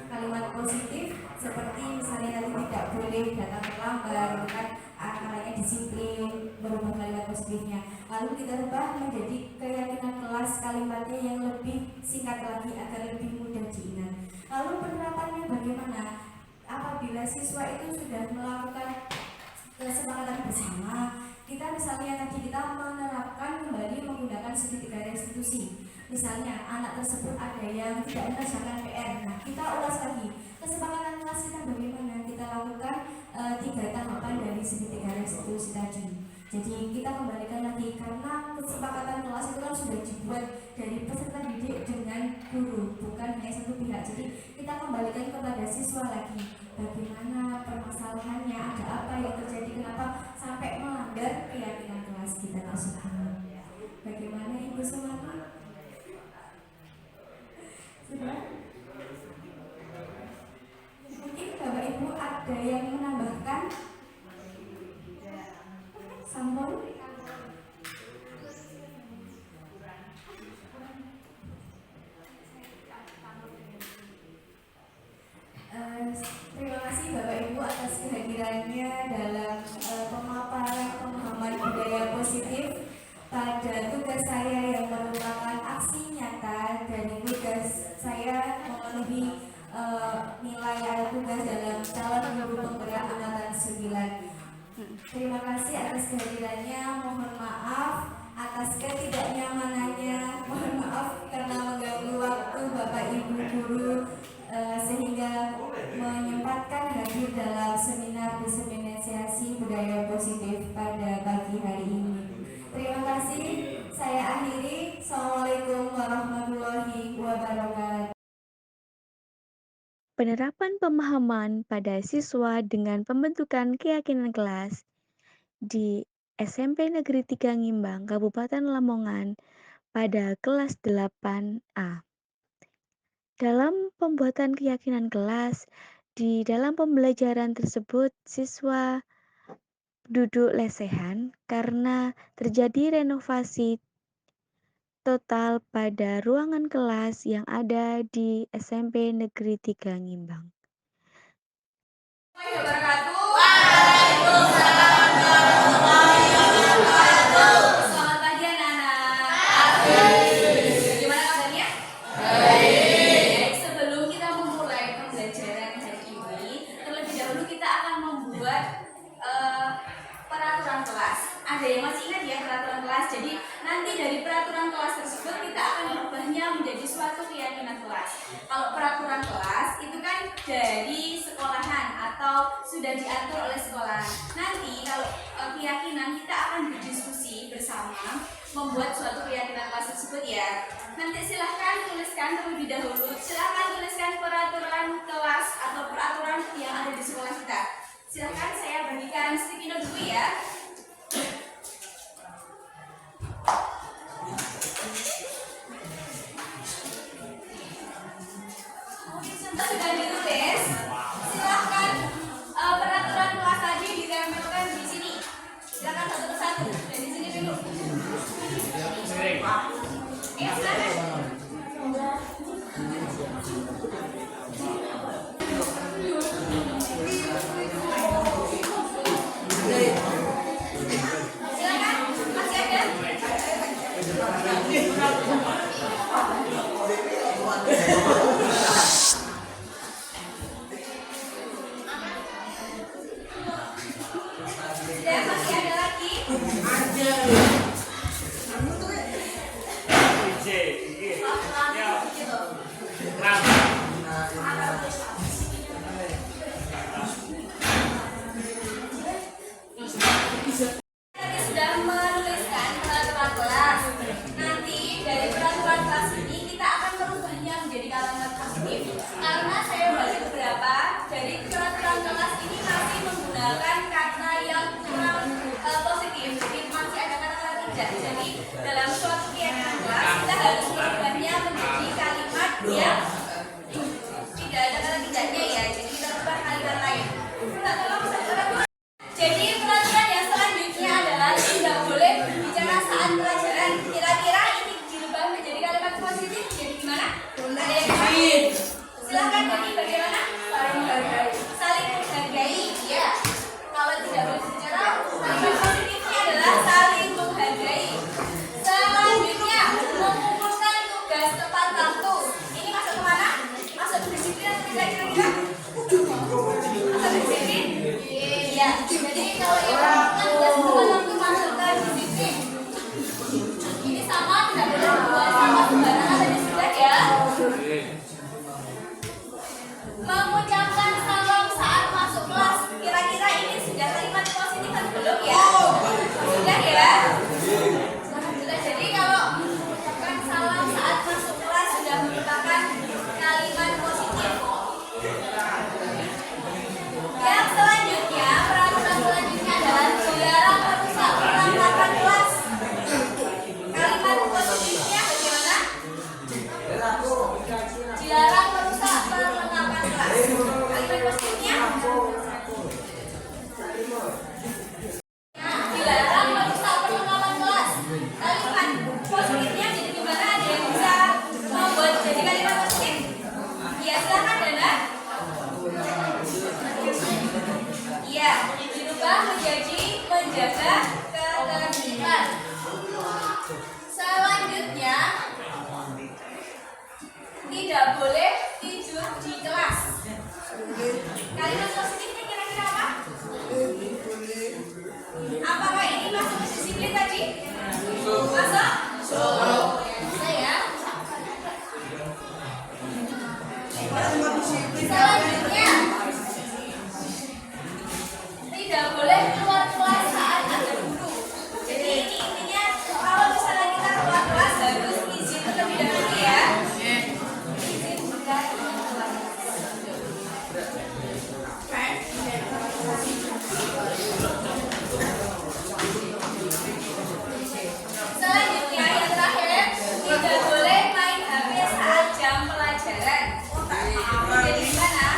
Kalimat positif seperti misalnya tadi tidak boleh datang terlambat, kan caranya disiplin, berubah kalimat positifnya. Lalu kita rubah menjadi keyakinan kelas, kalimatnya yang lebih singkat lagi agar lebih mudah diingat. Lalu penerapannya bagaimana? Apabila siswa itu sudah melakukan kesepakatan bersama, kita misalnya tadi kita menerapkan kembali menggunakan segitiga restitusi. Misalnya anak tersebut ada yang tidak mengerjakan PR, nah kita ulas lagi kesepakatan kelas kita bagaimana, kita lakukan 3 tahapan dari segitiga restitusi tadi. Jadi kita kembalikan lagi karena kesepakatan kelas itu kan sudah dibuat dari peserta didik dengan guru, bukan hanya satu pihak. Jadi kita kembalikan kepada siswa lagi, bagaimana permasalahannya, ada apa yang terjadi, kenapa sampai melanggar keyakinan kelas kita tersebut. Bagaimana Ibu Sumati? Sudah? Mungkin Bapak Ibu ada yang menambahkan? Sampun? Terima kasih Bapak Ibu atas kehadirannya dalam pemaparan pemahaman budaya positif pada tugas saya yang merupakan aksi nyata dari tugas saya memenuhi nilai atau tugas dalam calon guru penggerak angkatan 9. Terima kasih atas kehadirannya, mohon maaf atas ketidaknyamanannya, mohon maaf karena mengganggu waktu Bapak Ibu guru sehingga menyempatkan hadir dalam seminar diseminasi budaya positif pada pagi hari ini. Terima kasih, saya akhiri. Assalamualaikum warahmatullahi wabarakatuh.
Penerapan pemahaman pada siswa dengan pembentukan keyakinan kelas di SMP Negeri 3 Ngimbang, Kabupaten Lamongan pada kelas 8A. Dalam pembuatan keyakinan kelas, di dalam pembelajaran tersebut siswa duduk lesehan karena terjadi renovasi total pada ruangan kelas yang ada di SMP Negeri 3 Ngimbang.
Selamat pagi anak-anak. Gimana kabarnya? Baik. Sebelum kita memulai pembelajaran hari ini, terlebih dahulu kita akan membuat peraturan kelas. Ada yang masih ingat ya peraturan kelas? Jadi nanti dari peraturan kelas tersebut kita akan merubahnya menjadi suatu keyakinan kelas. Kalau peraturan kelas itu kan dari sekolahan atau sudah diatur oleh sekolahan. Nanti kalau keyakinan kita akan berdiskusi bersama membuat suatu keyakinan kelas tersebut ya. Nanti silahkan tuliskan terlebih dahulu. Silahkan tuliskan peraturan kelas atau peraturan yang ada di sekolah kita. Silahkan saya bagikan sticky note dulu ya. Sudah ditulis, silahkan peraturan kelas tadi ditempelkan di sini. Silahkan satu persatu dan di sini dulu. Silahkan. Silakan, masih ada? Dan masih ada lagi? Tadi sudah menuliskan peraturan kelas. Nanti dari peraturan kelas ini kita akan merubahnya menjadi kalimat positif. Karena saya baca beberapa dari peraturan kelas ini masih menggunakan kata yang kurang positif. Jadi masih ada kata-kata tidak. Jadi dalam suatu keyakinan kelas kita harus merubahnya menjadi kalimat yang tidak ada kata tidaknya ya. Jadi kita ubah kalimat lain. Jadi peraturan yang selanjutnya adalah tidak boleh berbicara saat pelajaran. Kira-kira ini dirubah menjadi kalimat positif jadi gimana? Ada yang lain? Silahkan jadi bagaimana? Saling menghargai. Saling menghargai, ya. Kalau tidak boleh berbicara, kalimat positifnya adalah saling menghargai. Selanjutnya, mengumpulkan tugas tepat waktu. Ini masuk kemana? Masuk disiplin atau tidak kira-kira? Masuk disiplin? Iya. Jadi kalau yang mengumpulkan tugas tepat waktu masuk ke disiplin. Ini sama, tidak boleh buang sampah sembarangan ada di sebelah ya. Mengucapkan salam saat masuk kelas. Kira-kira ini sudah kalimat positif atau belum ya? Sudah ya? Sudah. Jadi kalau mengucapkan salam saat masuk kelas sudah merupakan kalimat positif. Yang selanjutnya, peraturan selanjutnya adalah dilarang merusak perlengkapan kelas. Kalimat positifnya bagaimana? Dilarang merusak perlengkapan kelas. Kalimat positifnya? Dilarang merusak perlengkapan kelas. Kalimat positifnya jadi gimana? Ada yang bisa membuat jadi kalimat positif? Ya, silakan Dana. Iya, dirubah menjadi menjaga ketertiban. Selanjutnya, tidak boleh tidur di kelas. Kalimat positifnya kira-kira apa? Apakah ini masuk ke disiplin tadi? Masuk? Bisa ya. Selanjutnya, tidak boleh keluar kelas saat ada guru. Jadi ini intinya kalau misalnya kita keluar kelas harus izin terlebih dahulu ya. Izin bukan selanjutnya yang terakhir, tidak boleh main HP saat jam pelajaran. Jadi gimana?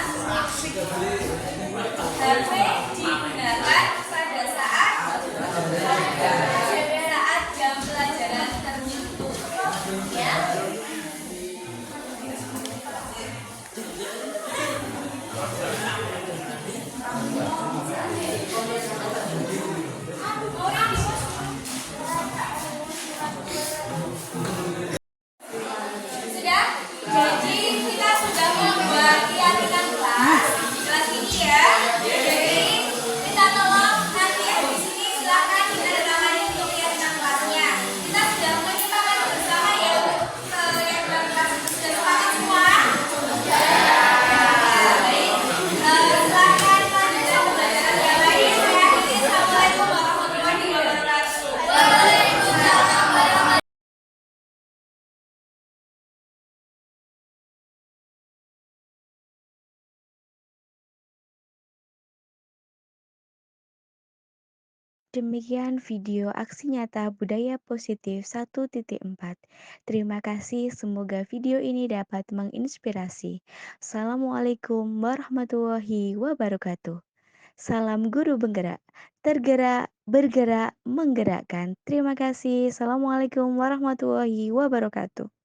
Demikian video aksi nyata budaya positif 1.4. Terima kasih, semoga video ini dapat menginspirasi. Assalamualaikum warahmatullahi wabarakatuh. Salam guru penggerak, tergerak, bergerak, menggerakkan. Terima kasih. Assalamualaikum warahmatullahi wabarakatuh.